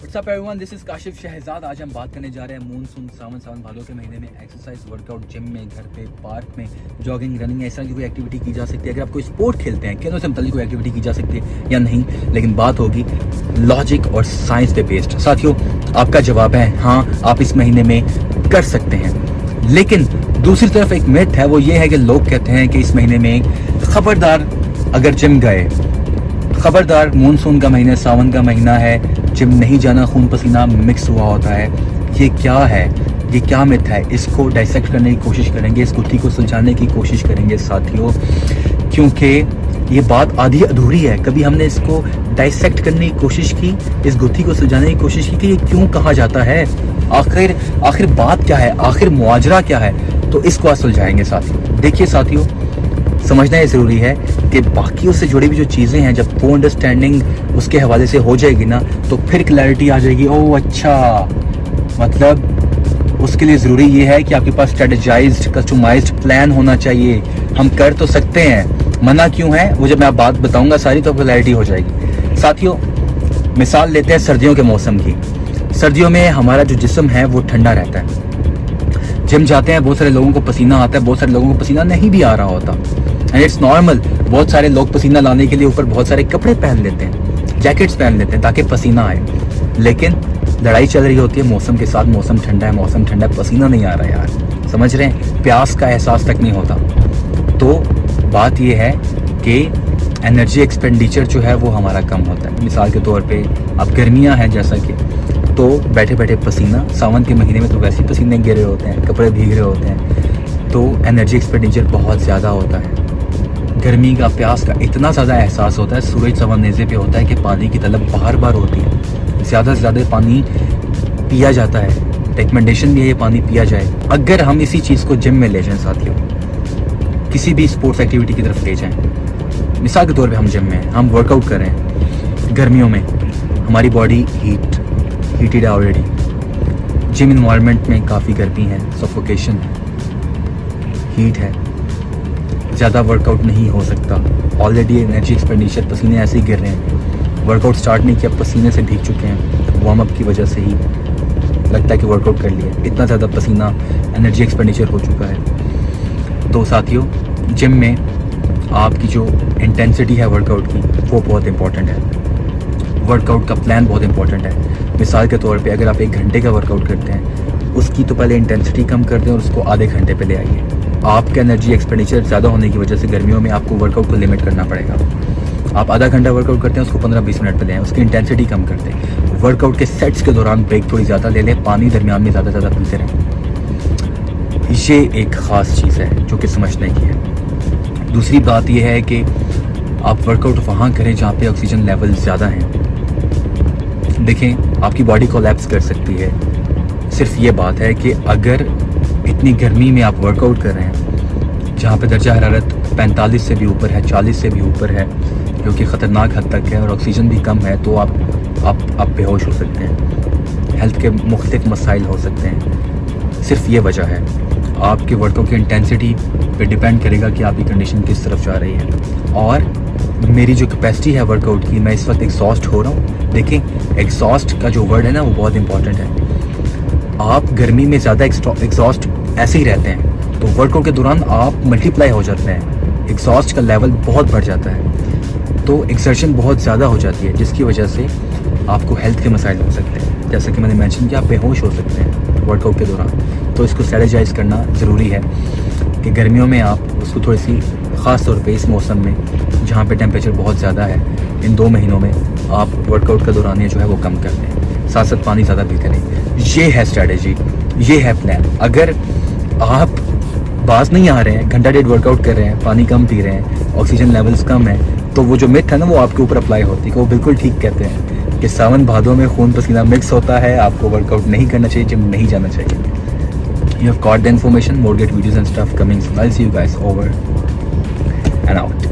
What's up everyone, this is Kashif Shahzad. आज हम बात करने जा रहे हैं मूनसून सावन भादों के महीने में एक्सरसाइज, वर्कआउट, जिम में, घर पे, पार्क में, जॉगिंग, रनिंग, ऐसा की कोई एक्टिविटी की जा सकती है। अगर आप कोई स्पोर्ट खेलते हैं, खेलों से मुताल्लिक कोई एक्टिविटी की जा सकती है या नहीं, लेकिन बात होगी लॉजिक और साइंस पे बेस्ड। साथियों, आपका जवाब है हाँ, आप इस महीने में कर सकते हैं। लेकिन दूसरी तरफ एक मिथ है, वो ये है कि लोग कहते हैं कि इस महीने में खबरदार अगर जिम गए, खबरदार मूनसून का महीना, सावन का महीना है, जिम नहीं जाना, खून पसीना मिक्स हुआ होता है। ये क्या है, ये क्या मिथ है? इसको डाइसेक्ट करने की कोशिश करेंगे, इस गुत्थी को सुलझाने की कोशिश करेंगे साथियों, क्योंकि ये बात आधी अधूरी है। कभी हमने इसको डाइसेक्ट करने की कोशिश की, इस गुत्थी को सुलझाने की कोशिश की कि ये क्यों कहा जाता है, आखिर बात क्या है, आखिर मुआजरा क्या है, तो इसको आज सुलझाएंगे साथियों। देखिए साथियों, समझना ये ज़रूरी है कि बाकियों से जुड़ी हुई जो चीज़ें हैं, जब को अंडरस्टैंडिंग उसके हवाले से हो जाएगी ना, तो फिर क्लैरिटी आ जाएगी। ओह अच्छा, मतलब उसके लिए ज़रूरी ये है कि आपके पास स्ट्रेटेजाइज्ड, कस्टमाइज्ड प्लान होना चाहिए। हम कर तो सकते हैं, मना क्यों है, वो जब मैं बात बताऊंगा सारी, तो क्लैरिटी हो जाएगी। साथियों, मिसाल लेते हैं सर्दियों के मौसम की। सर्दियों में हमारा जो जिस्म है वो ठंडा रहता है। जिम जाते हैं, बहुत सारे लोगों को पसीना आता है, बहुत सारे लोगों को पसीना नहीं भी आ रहा होता, एंड इट्स नॉर्मल। बहुत सारे लोग पसीना लाने के लिए ऊपर बहुत सारे कपड़े पहन लेते हैं, जैकेट्स पहन लेते हैं ताकि पसीना आए। लेकिन लड़ाई चल रही होती है मौसम के साथ, मौसम ठंडा है, मौसम ठंडा है, पसीना नहीं आ रहा यार, समझ रहे हैं, प्यास का एहसास तक नहीं होता। तो बात यह है कि एनर्जी एक्सपेंडिचर जो है वो हमारा कम होता है। मिसाल के तौर पे अब गर्मियाँ हैं जैसा कि, तो बैठे बैठे पसीना, सावन के महीने में तो वैसे ही पसीने गिरे होते हैं, कपड़े भीग रहे होते हैं, तो एनर्जी एक्सपेंडिचर बहुत ज़्यादा होता है। गर्मी का, प्यास का इतना ज़्यादा एहसास होता है, सूरज सवानेज़े पे होता है कि पानी की तलब बार बार होती है, ज़्यादा से ज़्यादा पानी पिया जाता है। रिकमेंडेशन भी है ये पानी पिया जाए। अगर हम इसी चीज़ को जिम में ले जाएँ साथियों, किसी भी स्पोर्ट्स एक्टिविटी की तरफ ले जाएँ, मिसाल के तौर पर हम जिम में, हम वर्कआउट कर रहे हैं गर्मियों में, हमारी बॉडी हीटेड है ऑलरेडी, जिम इन्वायरमेंट में काफ़ी गर्मी है, सफोकेशन है, हीट है, ज़्यादा वर्कआउट नहीं हो सकता, ऑलरेडी एनर्जी एक्सपेंडिचर, पसीने ऐसे ही गिर रहे हैं, वर्कआउट स्टार्ट नहीं किया, पसीने से भीग चुके हैं, वार्म अप की वजह से ही लगता है कि वर्कआउट कर लिया, इतना ज़्यादा पसीना, एनर्जी एक्सपेंडिचर हो चुका है। तो साथियों, जिम में आपकी जो इंटेंसिटी है वर्कआउट की, वो बहुत इंपॉर्टेंट है। वर्कआउट का प्लान बहुत इंपॉर्टेंट है। मिसाल के तौर पे अगर आप 1 घंटे का वर्कआउट करते हैं, उसकी तो पहले इंटेंसिटी कम कर दें और उसको आधे घंटे पे ले आइए। आपका एनर्जी एक्सपेंडिचर ज़्यादा होने की वजह से गर्मियों में आपको वर्कआउट को लिमिट करना पड़ेगा। आप आधा घंटा वर्कआउट करते हैं, उसको 15-20 मिनट पे ले आएँ, उसकी इंटेंसिटी कम कर दें। वर्कआउट के सेट्स के दौरान ब्रेक थोड़ी ज़्यादा ले लें, पानी दरमियान में ज़्यादा पीते रहें। ये एक ख़ास चीज़ है जो कि समझने की है। दूसरी बात यह है कि आप वर्कआउट वहाँ करें जहाँ पे ऑक्सीजन लेवल ज़्यादा हैं। देखें, आपकी बॉडी कोलैप्स कर सकती है। सिर्फ ये बात है कि अगर इतनी गर्मी में आप वर्कआउट कर रहे हैं जहाँ पे दर्जा हरारत 45 से भी ऊपर है, 40 से भी ऊपर है, जो कि ख़तरनाक हद तक है, और ऑक्सीजन भी कम है, तो आप बेहोश हो सकते हैं, हेल्थ के मुख्तलिफ मसाइल हो सकते हैं। सिर्फ ये वजह है। आपके वर्कआउट की इंटेंसिटी पे डिपेंड करेगा कि आपकी कंडीशन किस तरफ जा रही है। और मेरी जो कैपेसिटी है वर्कआउट की, मैं इस वक्त एग्जॉस्ट हो रहा हूँ। देखिए, एग्जॉस्ट का जो वर्ड है ना, वो बहुत इंपॉर्टेंट है। आप गर्मी में ज़्यादा एग्जॉस्ट ऐसे ही रहते हैं, तो वर्कआउट के दौरान आप मल्टीप्लाई हो जाते हैं, एग्जॉस्ट का लेवल बहुत बढ़ जाता है, तो एक्सर्शन बहुत ज़्यादा हो जाती है, जिसकी वजह से आपको हेल्थ के मसाइल हो सकते हैं। जैसे कि मैंने मेंशन किया, आप बेहोश हो सकते हैं वर्कआउट के दौरान। तो इसको स्ट्रेटेजाइज करना ज़रूरी है कि गर्मियों में आप उसको थोड़ी सी, ख़ास तौर पे इस मौसम में जहाँ पे टेम्परेचर बहुत ज़्यादा है, इन 2 महीनों में आप वर्कआउट का दौरानिया जो है वो कम कर दें, साथ साथ पानी ज़्यादा पीते रहें। ये है स्ट्रेटेजी, ये है प्लान। अगर आप बाज नहीं आ रहे हैं, घंटा 1.5 वर्कआउट कर रहे हैं, पानी कम पी रहे हैं, ऑक्सीजन लेवल्स कम है, तो वो जो मिथ है ना, वो आपके ऊपर अप्लाई होती है। वो बिल्कुल ठीक कहते हैं कि सावन भादों में खून पसीना मिक्स होता है, आपको वर्कआउट नहीं करना चाहिए, जिम नहीं जाना चाहिए। You have got the information. More get videos and stuff coming soon. I'll see you guys over and out.